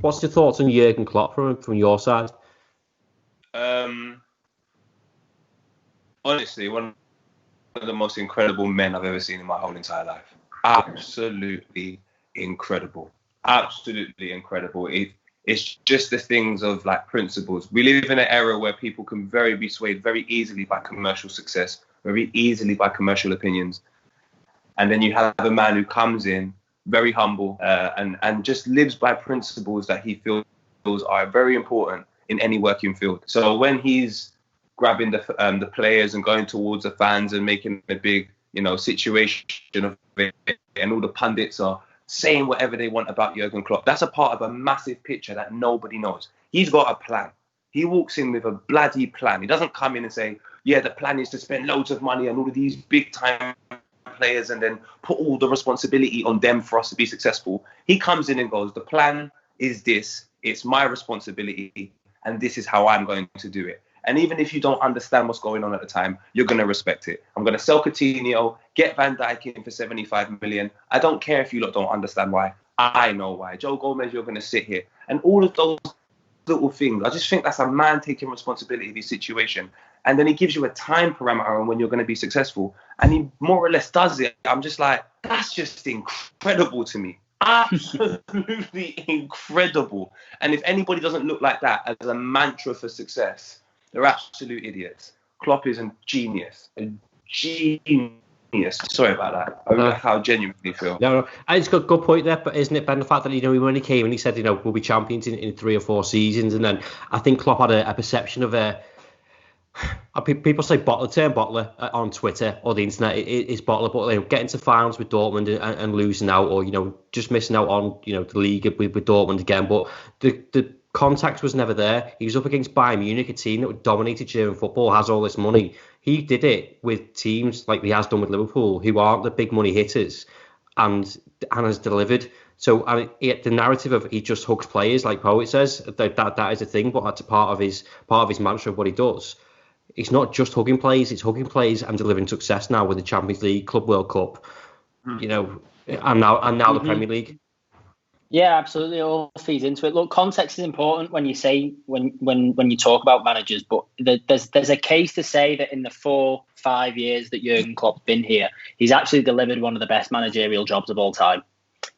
What's your thoughts on Jurgen Klopp from your side? Honestly, one of the most incredible men I've ever seen in my whole entire life. Absolutely incredible. Absolutely incredible. It's just the things of like principles. We live in an era where people can be swayed very easily by commercial success, very easily by commercial opinions. And then you have a man who comes in very humble and just lives by principles that he feels are very important in any working field. So when he's grabbing the players and going towards the fans and making a big, situation of it, and all the pundits are saying whatever they want about Jurgen Klopp, that's a part of a massive picture that nobody knows. He's got a plan. He walks in with a bloody plan. He doesn't come in and say, yeah, the plan is to spend loads of money on all of these big time players and then put all the responsibility on them for us to be successful. He comes in and goes, the plan is this, it's my responsibility, and this is how I'm going to do it. And even if you don't understand what's going on at the time, you're going to respect it. I'm going to sell Coutinho, get Van Dijk in for 75 million. I don't care if you lot don't understand why. I know why. Joe Gomez, you're going to sit here. And all of those little things, I just think that's a man taking responsibility of his situation. And then he gives you a time parameter on when you're going to be successful. And he more or less does it. I'm just like, that's just incredible to me. Absolutely incredible. And if anybody doesn't look like that as a mantra for success, they're absolute idiots. Klopp is a genius. A genius. Sorry about that. I don't know how I genuinely feel. No. It's got a good point there, but isn't it, Ben, the fact that, when he came and he said, we'll be champions in 3 or 4 seasons, and then I think Klopp had a perception of people say bottler on Twitter or the internet is bottler, but getting to finals with Dortmund and losing out, or just missing out on the league with Dortmund again. But the contact was never there. He was up against Bayern Munich, a team that dominated German football, has all this money. He did it with teams like he has done with Liverpool, who aren't the big money hitters, and has delivered. So the narrative of he just hugs players, like Poet says, that is a thing, but that's a part of his mantra of what he does. It's not just hugging players; it's hugging players and delivering success now with the Champions League, Club World Cup, and now the Premier League. Yeah, absolutely. It all feeds into it. Look, context is important when you say when you talk about managers, but there's a case to say that in the 4-5 years that Jurgen Klopp's been here, he's actually delivered one of the best managerial jobs of all time.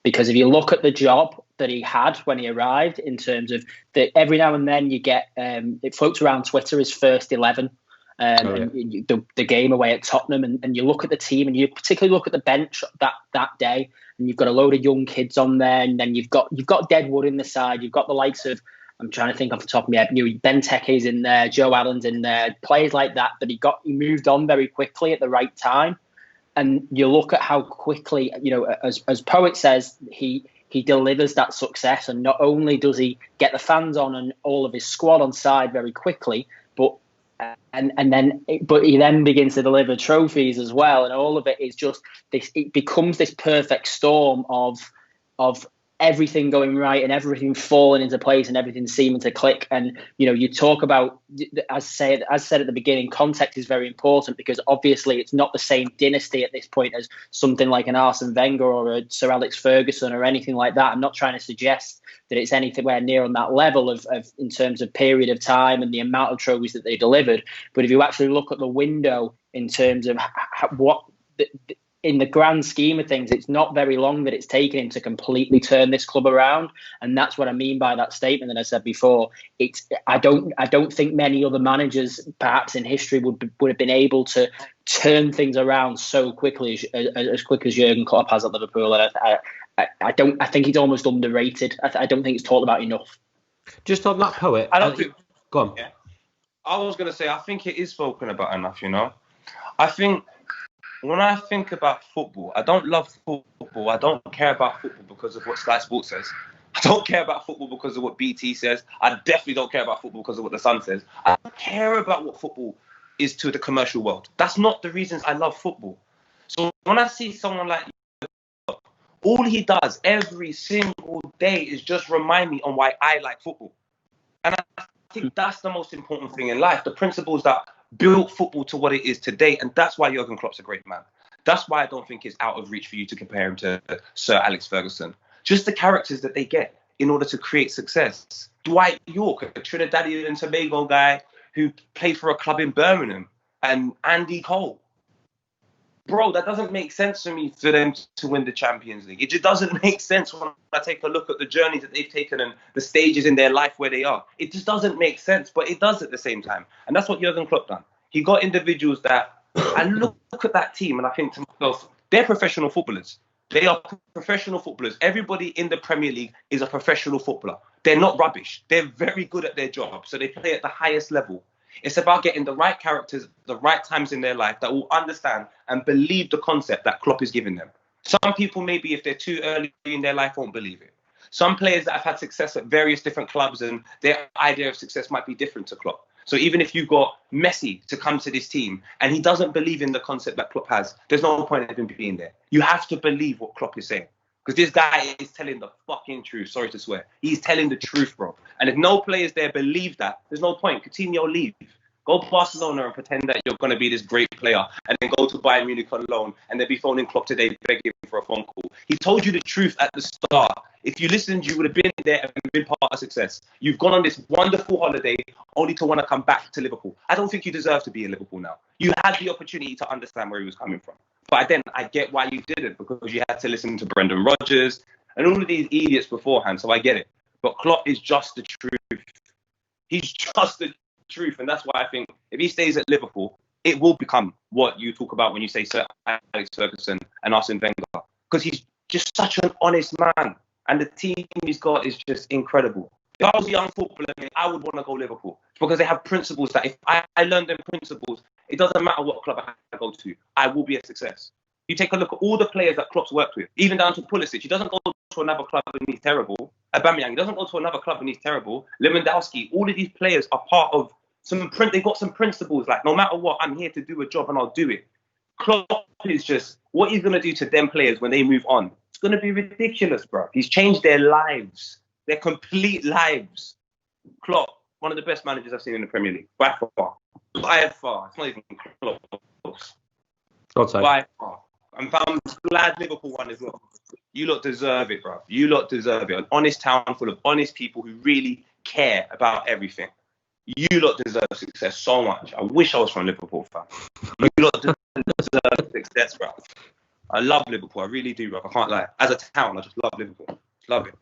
Because if you look at the job that he had when he arrived, in terms of that, every now and then you get it floats around Twitter as first 11. The game away at Tottenham, and you look at the team, and you particularly look at the bench that day, and you've got a load of young kids on there, and then you've got Deadwood in the side, you've got the likes of, I'm trying to think off the top of my head, Benteke's in there, Joe Allen's in there, players like that he moved on very quickly at the right time. And you look at how quickly, as Poet says, he delivers that success, and not only does he get the fans on and all of his squad on side very quickly, but he then begins to deliver trophies as well, and all of it is just this. It becomes this perfect storm of everything going right and everything falling into place and everything seeming to click. And you talk about, as said at the beginning, context is very important, because obviously it's not the same dynasty at this point as something like an Arsene Wenger or a Sir Alex Ferguson or anything like that. I'm not trying to suggest that it's anywhere near on that level of in terms of period of time and the amount of trophies that they delivered. But if you actually look at the window in terms of what in the grand scheme of things, it's not very long that it's taken him to completely turn this club around. And that's what I mean by that statement that I said before. I don't think many other managers perhaps in history would have been able to turn things around so quickly as quick as Jurgen Klopp has at Liverpool. And I think he's almost underrated. I don't think it's talked about enough. Just on that, Poet. Go on. Yeah. I was going to say, I think it is spoken about enough, I think when I think about football, I don't love football. I don't care about football because of what Sky Sports says. I don't care about football because of what BT says. I definitely don't care about football because of what The Sun says. I care about what football is to the commercial world. That's not the reasons I love football. So when I see someone like all he does every single day is just remind me on why I like football. And I think that's the most important thing in life, the principles that built football to what it is today. And that's why Jurgen Klopp's a great man. That's why I don't think it's out of reach for you to compare him to Sir Alex Ferguson. Just the characters that they get. in order to create success. Dwight York, a Trinidadian and Tobago guy who played for a club in Birmingham, and Andy Cole. Bro, that doesn't make sense for me for them to win the Champions League. It just doesn't make sense when I take a look at the journeys that they've taken and the stages in their life where they are. It just doesn't make sense, but it does at the same time. And that's what Jurgen Klopp done. He got individuals that, I look at that team and I think to myself, they're professional footballers. They are professional footballers. Everybody in the Premier League is a professional footballer. They're not rubbish. They're very good at their job. So they play at the highest level. It's about getting the right characters, the right times in their life that will understand and believe the concept that Klopp is giving them. Some people, maybe if they're too early in their life, won't believe it. Some players that have had success at various different clubs and their idea of success might be different to Klopp. So even if you've got Messi to come to this team and he doesn't believe in the concept that Klopp has, there's no point in him being there. You have to believe what Klopp is saying. Because this guy is telling the fucking truth. Sorry to swear. He's telling the truth, bro. And if no players there believe that, there's no point. Coutinho, leave. Go to Barcelona and pretend that you're going to be this great player, and then go to Bayern Munich on loan, and they'll be phoning Klopp today begging for a phone call. He told you the truth at the start. If you listened, you would have been there and been part of success. You've gone on this wonderful holiday only to want to come back to Liverpool. I don't think you deserve to be in Liverpool now. You had the opportunity to understand where he was coming from. But then I get why you didn't, because you had to listen to Brendan Rodgers and all of these idiots beforehand, so I get it. But Klopp is just the truth. He's just the truth, and that's why I think if he stays at Liverpool, it will become what you talk about when you say Sir Alex Ferguson and Arsene Wenger, because he's just such an honest man, and the team he's got is just incredible. If I was a young footballer, I would want to go Liverpool because they have principles that if I learn them principles, it doesn't matter what club I go to, I will be a success. You take a look at all the players that Klopp's worked with, even down to Pulisic. He doesn't go to another club and he's terrible. Aubameyang, he doesn't go to another club and he's terrible. Lewandowski, all of these players are part of they've got some principles, like no matter what, I'm here to do a job and I'll do it. Klopp is just, what he's going to do to them players when they move on, it's going to be ridiculous, bro. He's changed their lives, their complete lives. Klopp, one of the best managers I've seen in the Premier League, by far. By far. It's not even close. By far. I'm glad Liverpool won as well. You lot deserve it, bro. You lot deserve it. An honest town full of honest people who really care about everything. You lot deserve success so much. I wish I was from Liverpool, fam. You lot deserve success, bro. I love Liverpool. I really do, bro. I can't lie. As a town, I just love Liverpool. Love it.